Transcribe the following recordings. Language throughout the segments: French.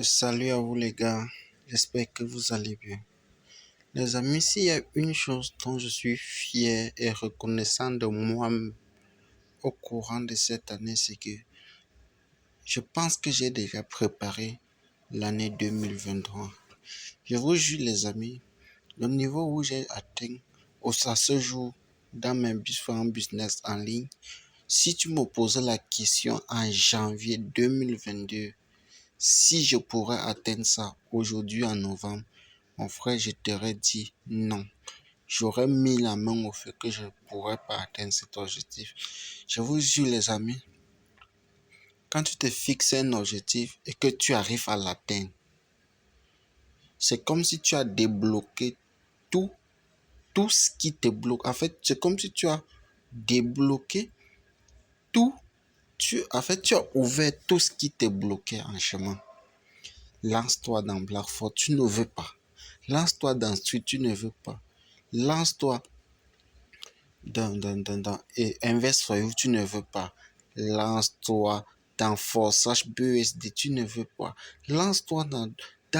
Salut à vous les gars, j'espère que vous allez bien. Les amis, s'il y a une chose dont je suis fier et reconnaissant de moi au courant de cette année, c'est que je pense que j'ai déjà préparé l'année 2023. Je vous jure les amis, le niveau où j'ai atteint à ce jour dans mes différents business en ligne, si tu me posais la question en janvier 2022, si je pourrais atteindre ça aujourd'hui en novembre, mon frère, je t'aurais dit non. J'aurais mis la main au feu que je ne pourrais pas atteindre cet objectif. Je vous jure, les amis, quand tu te fixes un objectif et que tu arrives à l'atteindre, c'est comme si tu as débloqué tout, tout ce qui te bloque. En fait, c'est comme si tu as débloqué tout. Tu as ouvert tout ce qui te bloquait en chemin. Lance-toi dans Blackford, tu ne veux pas. Lance-toi dans Street, tu ne veux pas. Lance-toi et Invest for You, tu ne veux pas. Lance-toi dans Forçage BUSD, tu ne veux pas. Lance-toi dans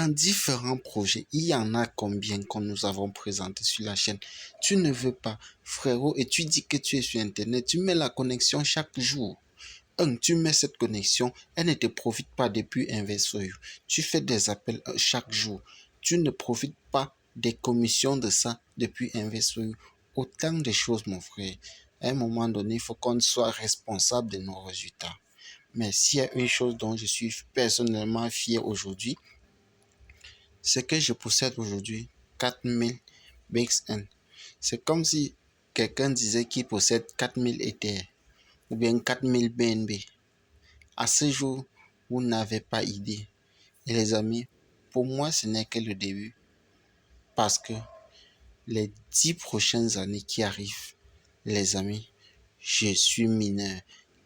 différents projets. Il y en a combien que nous avons présenté sur la chaîne. Tu ne veux pas, frérot, et tu dis que tu es sur Internet. Tu mets la connexion chaque jour. Tu mets cette connexion, elle ne te profite pas depuis Invest for You. Tu fais des appels chaque jour. Tu ne profites pas des commissions de ça depuis Invest for You. Autant de choses, mon frère. À un moment donné, il faut qu'on soit responsable de nos résultats. Mais s'il y a une chose dont je suis personnellement fier aujourd'hui, c'est que je possède aujourd'hui 4000 BXN. C'est comme si quelqu'un disait qu'il possède 4000 Ether ou bien 4000 BNB. À ce jour, vous n'avez pas idée. Et les amis, pour moi, ce n'est que le début. Parce que les 10 prochaines années qui arrivent, les amis, je suis mineur.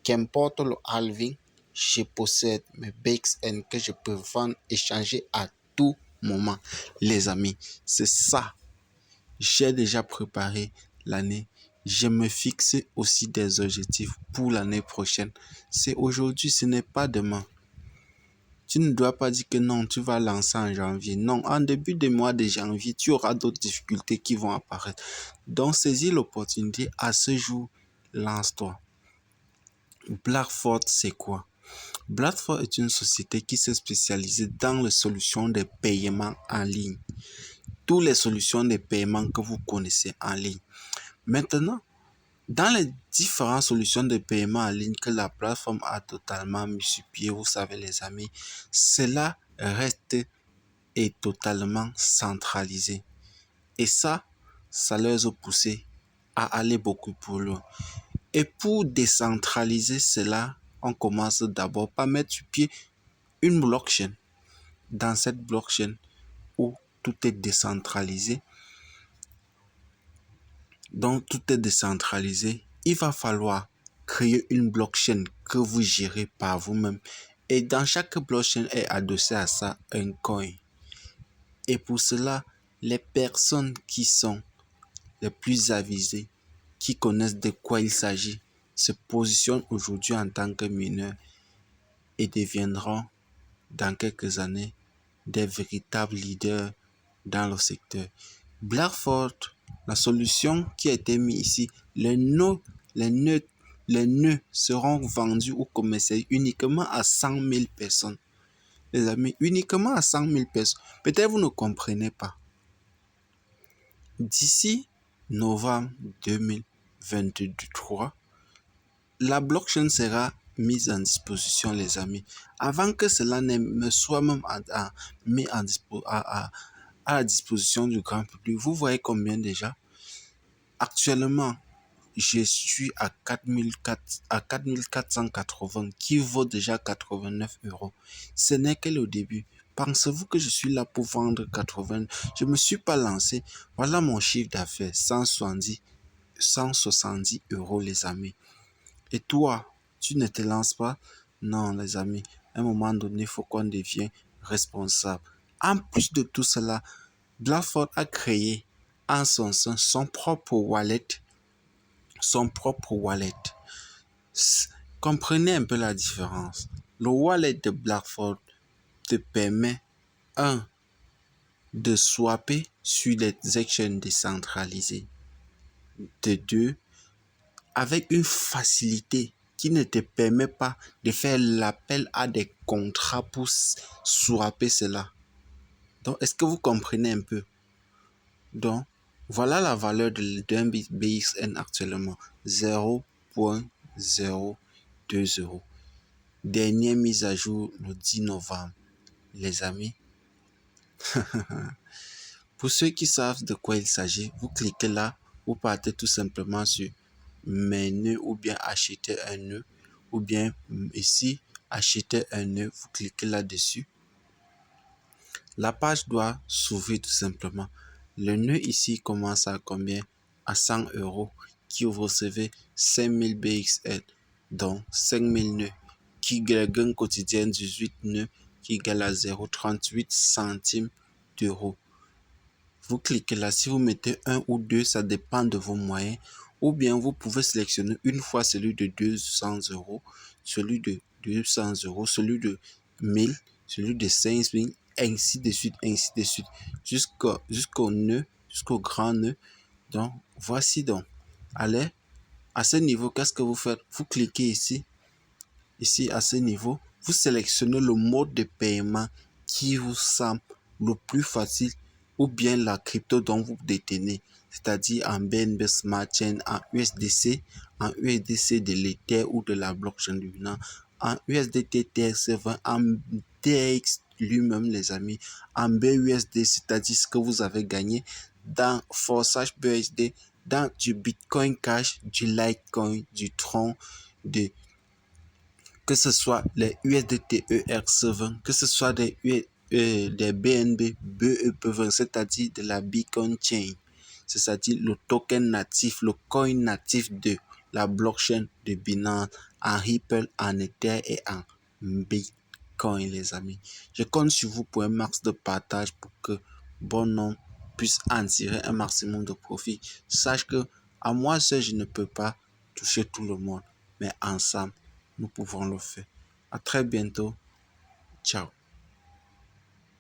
Qu'importe le halving, je possède mes BXN que je peux vendre, échanger à tout moment. Les amis, c'est ça. J'ai déjà préparé l'année. Je me fixe aussi des objectifs pour l'année prochaine. C'est aujourd'hui, ce n'est pas demain. Tu ne dois pas dire que non, tu vas lancer en janvier. Non, en début du mois de janvier, tu auras d'autres difficultés qui vont apparaître. Donc, saisis l'opportunité. À ce jour, lance-toi. Blackford, c'est quoi? Blackford est une société qui s'est spécialisée dans les solutions de paiement en ligne. Toutes les solutions de paiement que vous connaissez en ligne. Maintenant, dans les différentes solutions de paiement en ligne que la plateforme a totalement mis sur pied, vous savez les amis, cela reste et totalement centralisé. Et ça leur a poussé à aller beaucoup plus loin. Et pour décentraliser cela, on commence d'abord par mettre sur pied une blockchain. Dans cette blockchain où tout est décentralisé, il va falloir créer une blockchain que vous gérez par vous-même. Et dans chaque blockchain est adossé à ça un coin. Et pour cela, les personnes qui sont les plus avisées, qui connaissent de quoi il s'agit, se positionnent aujourd'hui en tant que mineurs et deviendront dans quelques années des véritables leaders dans le secteur. Blackford, la solution qui a été mise ici, les nœuds seront vendus ou commercialisés uniquement à 100 000 personnes. Les amis, uniquement à 100 000 personnes. Peut-être vous ne comprenez pas. D'ici novembre 2023, la blockchain sera mise en disposition, les amis. Avant que cela ne soit même mis à la disposition du grand public, vous voyez combien déjà? Actuellement, je suis à 4480 qui vaut déjà 89 euros. Ce n'est que le début. Pensez-vous que je suis là pour vendre 80? Je ne me suis pas lancé. Voilà mon chiffre d'affaires, 170 euros, les amis. Et toi, tu ne te lances pas? Non, les amis. À un moment donné, il faut qu'on devienne responsable. En plus de tout cela, Blackford a créé en son sein son propre wallet. Comprenez un peu la différence. Le wallet de Blackford te permet, un, de swapper sur les exchanges décentralisés. De deux, avec une facilité qui ne te permet pas de faire l'appel à des contrats pour swapper cela. Donc, est-ce que vous comprenez un peu? Donc, voilà la valeur d'un BXN actuellement. 0.020. Dernière mise à jour le 10 novembre. Les amis, pour ceux qui savent de quoi il s'agit, vous cliquez là, vous partez tout simplement sur mes nœuds ou bien acheter un nœud ou bien ici acheter un nœud, vous cliquez là-dessus. La page doit s'ouvrir tout simplement. Le nœud ici commence à combien? À 100 euros qui vous recevez 5000 BXL, donc 5000 nœuds qui gagne quotidien 18 nœuds qui égale à 0,38 centimes d'euros. Vous cliquez là, si vous mettez un ou deux, ça dépend de vos moyens. Ou bien vous pouvez sélectionner une fois celui de 200 euros, celui de 200 euros, celui de 1000, celui de 5000, ainsi de suite, jusqu'au nœud, jusqu'au grand nœud. Donc, voici donc. Allez, à ce niveau, qu'est-ce que vous faites? Vous cliquez ici à ce niveau, vous sélectionnez le mode de paiement qui vous semble le plus facile ou bien la crypto dont vous détenez, c'est-à-dire en BNB Smart Chain, en USDC, en USDC de l'Ether ou de la blockchain du Binance, en USDT TRC20, en DX lui-même les amis, en BUSD, c'est-à-dire ce que vous avez gagné dans Forçage BUSD, dans du Bitcoin Cash, du Litecoin, du Tron, que ce soit les USDT ERC20, que ce soit des BNB BEP20, c'est-à-dire de la Bitcoin Chain, c'est-à-dire le token natif, le coin natif de la blockchain de Binance, en Ripple, en Ether et en Bitcoin, les amis. Je compte sur vous pour un max de partage pour que bon nombre puisse en tirer un maximum de profit. Sache que à moi seul, je ne peux pas toucher tout le monde, mais ensemble, nous pouvons le faire. À très bientôt. Ciao.